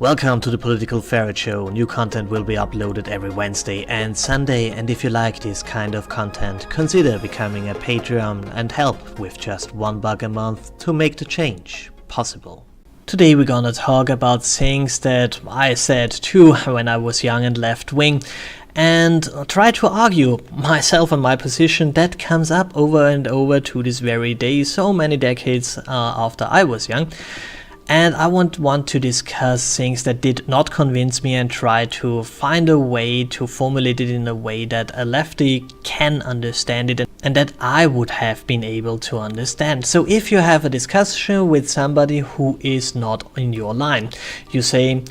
Welcome to the Political Ferret Show. New content will be uploaded every Wednesday and Sunday, and if you like this kind of content, consider becoming a Patreon and help with just $1 a month to make the change possible. Today we're gonna talk about things that I said too when I was young and left-wing, and try to argue myself and my position that comes up over and over to this very day, so many decades after I was young. And I want to discuss things that did not convince me and try to find a way to formulate it in a way that a lefty can understand it and that I would have been able to understand. So if you have a discussion with somebody who is not in your line, you say,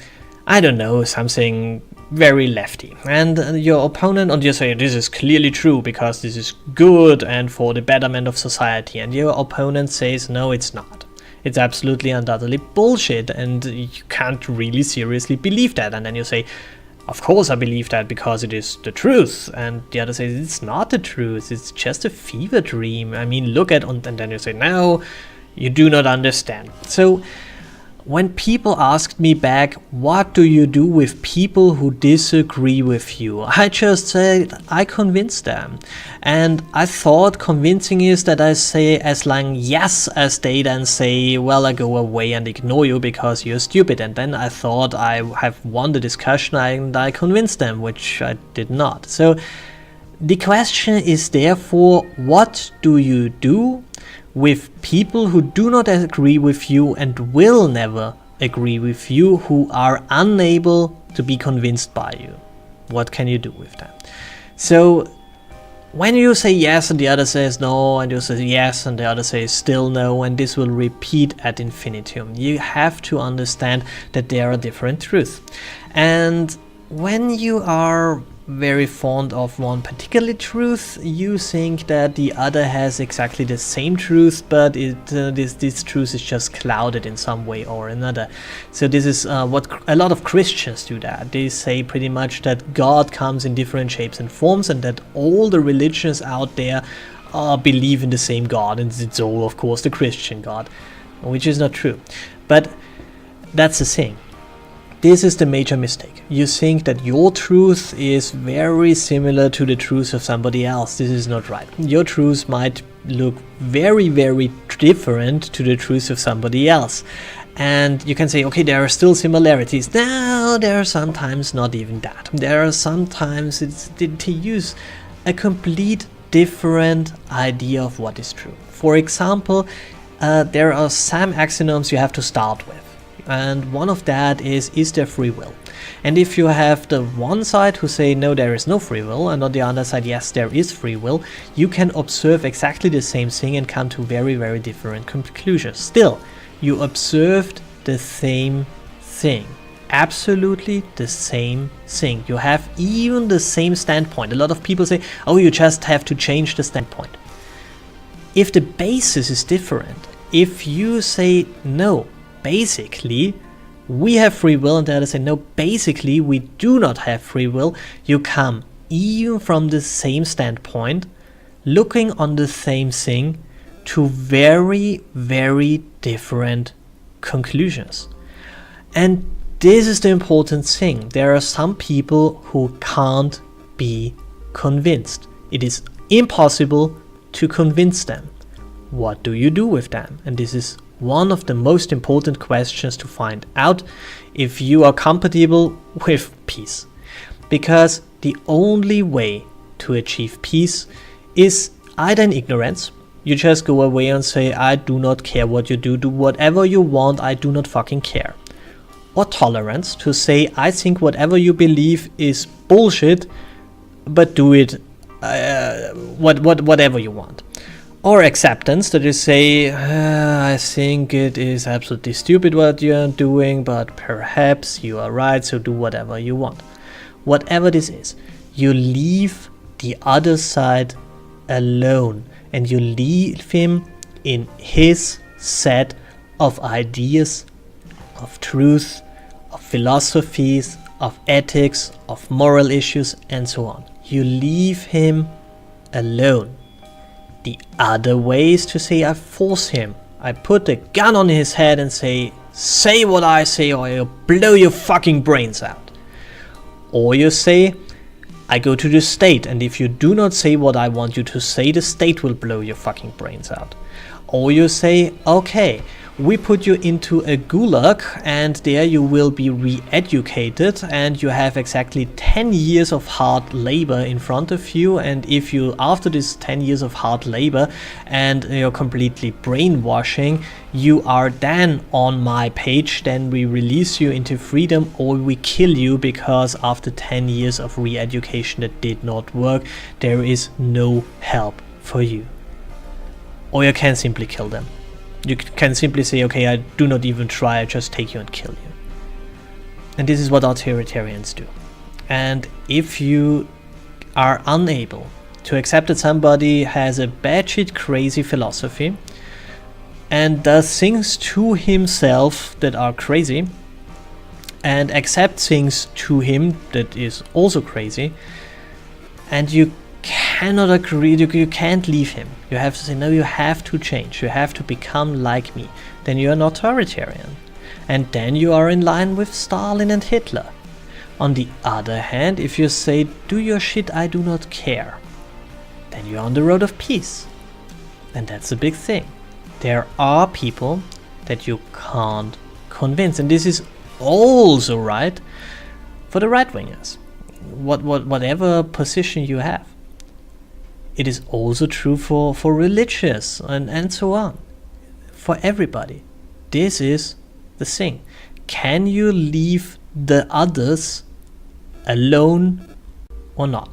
I don't know, something very lefty, and your opponent, and you say this is clearly true because this is good and for the betterment of society, and your opponent says no, it's not. It's absolutely undoubtedly bullshit and you can't really seriously believe that. And then you say, of course I believe that because it is the truth. And the other says, it's not the truth, it's just a fever dream. I mean, look at, and then you say, no, you do not understand. So when people asked me back, what do you do with people who disagree with you? I just said, I convince them. And I thought convincing is that I say as long yes as they then say, well, I go away and ignore you because you're stupid. And then I thought I have won the discussion and I convinced them, which I did not. So the question is therefore, what do you do with people who do not agree with you and will never agree with you, who are unable to be convinced by you? What can you do with that? So when you say yes and the other says no, and you say yes and the other says still no, and this will repeat ad infinitum, you have to understand that there are different truths. And when you are very fond of one particular truth, you think that the other has exactly the same truth, but this truth is just clouded in some way or another. So this is what a lot of Christians do. That they say pretty much that God comes in different shapes and forms, and that all the religions out there believe in the same God, and it's all, of course, the Christian God, which is not true. But that's the thing. This is the major mistake. You think that your truth is very similar to the truth of somebody else. This is not right. Your truth might look very, very different to the truth of somebody else. And you can say, okay, there are still similarities. No, there are sometimes not even that. There are sometimes to use a complete different idea of what is true. For example, there are some axioms you have to start with. And one of that is there free will? And if you have the one side who say no, there is no free will, and on the other side, yes, there is free will, you can observe exactly the same thing and come to very, very different conclusions. Still, you observed the same thing. Absolutely the same thing. You have even the same standpoint. A lot of people say, oh, you just have to change the standpoint. If the basis is different, if you say no, basically we have free will, and the other say no, basically we do not have free will, you come even from the same standpoint, looking on the same thing, to very, very different conclusions. And this is the important thing. There are some people who can't be convinced. It is impossible to convince them. What do you do with them? And this is one of the most important questions to find out if you are compatible with peace. Because the only way to achieve peace is either in ignorance. You just go away and say, I do not care what you do whatever you want, I do not fucking care. Or tolerance, to say, I think whatever you believe is bullshit, but do it whatever you want. Or acceptance, that you say, I think it is absolutely stupid what you are doing, but perhaps you are right, so do whatever you want. Whatever this is, you leave the other side alone, and you leave him in his set of ideas, of truth, of philosophies, of ethics, of moral issues, and so on. You leave him alone. The other way is to say, I force him. I put a gun on his head and say, say what I say or I'll blow your fucking brains out. Or you say, I go to the state, and if you do not say what I want you to say, the state will blow your fucking brains out. Or you say, okay, we put you into a gulag and there you will be re-educated and you have exactly 10 years of hard labor in front of you, and if you, after this 10 years of hard labor and you're completely brainwashing, you are then on my page, then we release you into freedom or we kill you, because after 10 years of re-education that did not work, there is no help for you. Or you can simply kill them. You can simply say, okay, I do not even try, I just take you and kill you. And this is what authoritarians do. And if you are unable to accept that somebody has a batshit crazy philosophy and does things to himself that are crazy, and accept things to him that is also crazy, and you cannot agree, you can't leave him. You have to say, no, you have to change. You have to become like me. Then you are an authoritarian. And then you are in line with Stalin and Hitler. On the other hand, if you say, do your shit, I do not care, then you're on the road of peace. And that's a big thing. There are people that you can't convince. And this is also right for the right-wingers. Whatever position you have. It is also true for religious and so on. For everybody. This is the thing. Can you leave the others alone or not?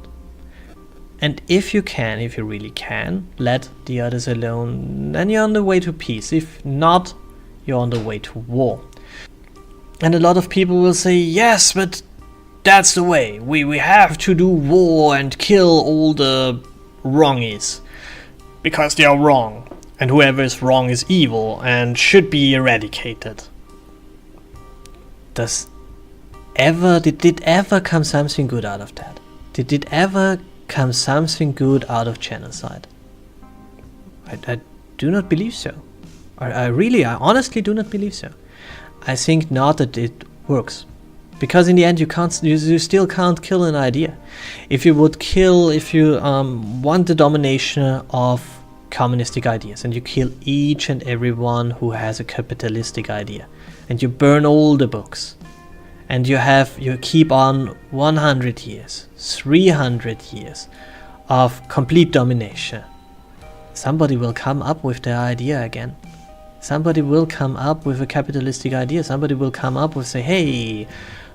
And if you can, if you really can, let the others alone, then you're on the way to peace. If not, you're on the way to war. And a lot of people will say, yes, but that's the way. We have to do war and kill all the wrongies, because they are wrong, and whoever is wrong is evil and should be eradicated. Did it ever come something good out of that? Did it ever come something good out of genocide? I do not believe so. I honestly do not believe so. I think not that it works. Because in the end, you still can't kill an idea. If you want the domination of communistic ideas, and you kill each and everyone who has a capitalistic idea, and you burn all the books, and you keep on 100 years, 300 years of complete domination, somebody will come up with their idea again. Somebody will come up with a capitalistic idea. Somebody will come up with, say, hey,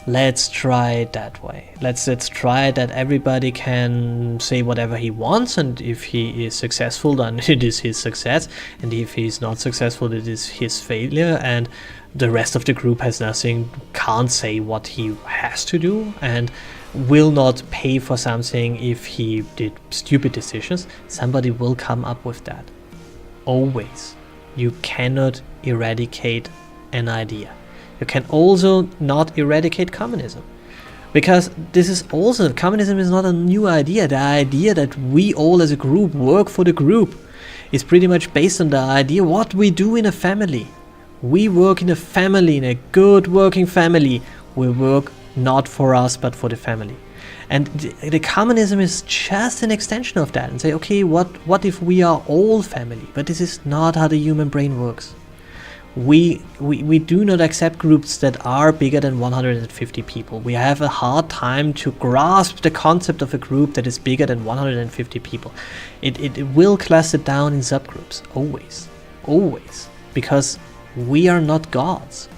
let's try it that way. Let's try that everybody can say whatever he wants, and if he is successful, then it is his success, and if he's not successful, it is his failure, and the rest of the group has nothing, can't say what he has to do, and will not pay for something if he did stupid decisions. Somebody will come up with that. Always. You cannot eradicate an idea. You can also not eradicate communism. Because communism is not a new idea. The idea that we all as a group work for the group is pretty much based on the idea what we do in a family. We work in a family, in a good working family. We work not for us, but for the family. And the communism is just an extension of that, and say, okay, what if we are all family? But this is not how the human brain works. We do not accept groups that are bigger than 150 people. We have a hard time to grasp the concept of a group that is bigger than 150 people. It will class it down in subgroups, always, because we are not gods.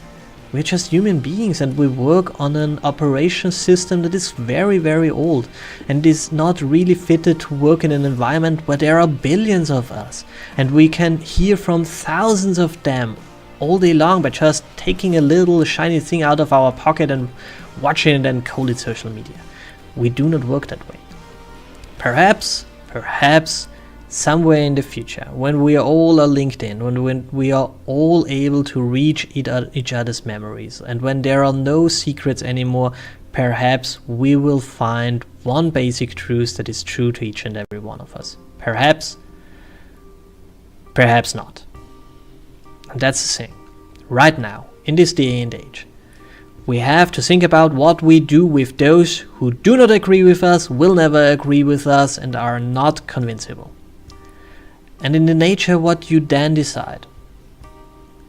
We're just human beings, and we work on an operation system that is very, very old and is not really fitted to work in an environment where there are billions of us, and we can hear from thousands of them all day long by just taking a little shiny thing out of our pocket and watching it and call it social media. We do not work that way. Perhaps somewhere in the future, when we all are linked in, when we are all able to reach each other's memories, and when there are no secrets anymore, perhaps we will find one basic truth that is true to each and every one of us. Perhaps not. And that's the thing. Right now, in this day and age. We have to think about what we do with those who do not agree with us, will never agree with us, and are not convincible. And in the nature, what you then decide.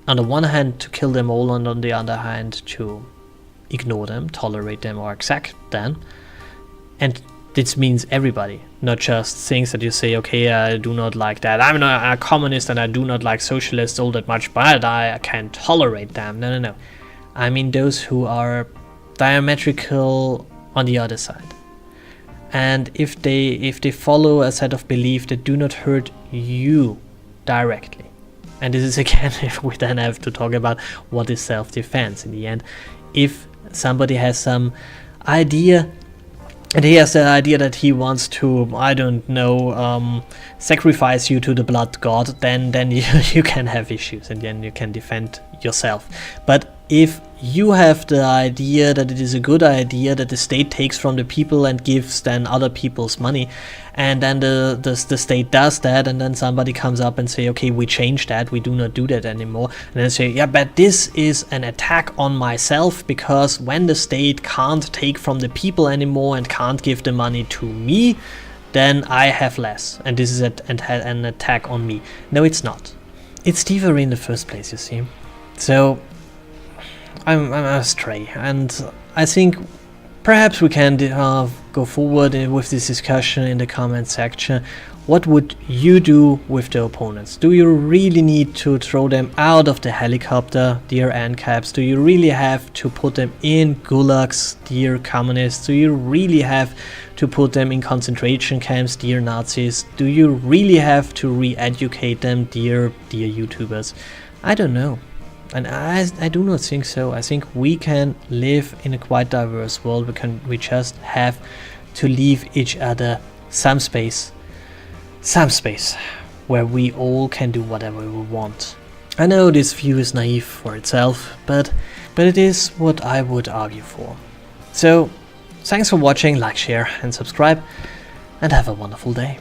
On the one hand, to kill them all, and on the other hand, to ignore them, tolerate them, or accept them. And this means everybody, not just things that you say, okay, I do not like that. I'm not a communist and I do not like socialists all that much, but I can't tolerate them. No. I mean those who are diametrical on the other side. And if they follow a set of beliefs that do not hurt you directly. And this is again, if we then have to talk about what is self-defense in the end. If somebody has some idea, and he has the idea that he wants to, I don't know, sacrifice you to the blood god, then you can have issues, and then you can defend yourself. But if you have the idea that it is a good idea that the state takes from the people and gives then other people's money, and then the state does that, and then somebody comes up and say, okay, we change that, we do not do that anymore, and then say, yeah, but this is an attack on myself, because when the state can't take from the people anymore and can't give the money to me, then I have less, and this is an attack on me. No, it's not. It's thievery in the first place, you see. So I'm astray, and I think perhaps we can go forward with this discussion in the comment section. What would you do with the opponents? Do you really need to throw them out of the helicopter, dear ANCAPs? Do you really have to put them in gulags, dear communists? Do you really have to put them in concentration camps, dear Nazis? Do you really have to re-educate them, dear YouTubers? I don't know. And I do not think so. I think we can live in a quite diverse world. We just have to leave each other some space where we all can do whatever we want. I know this view is naive for itself, but it is what I would argue for. So thanks for watching, like, share and subscribe, and have a wonderful day.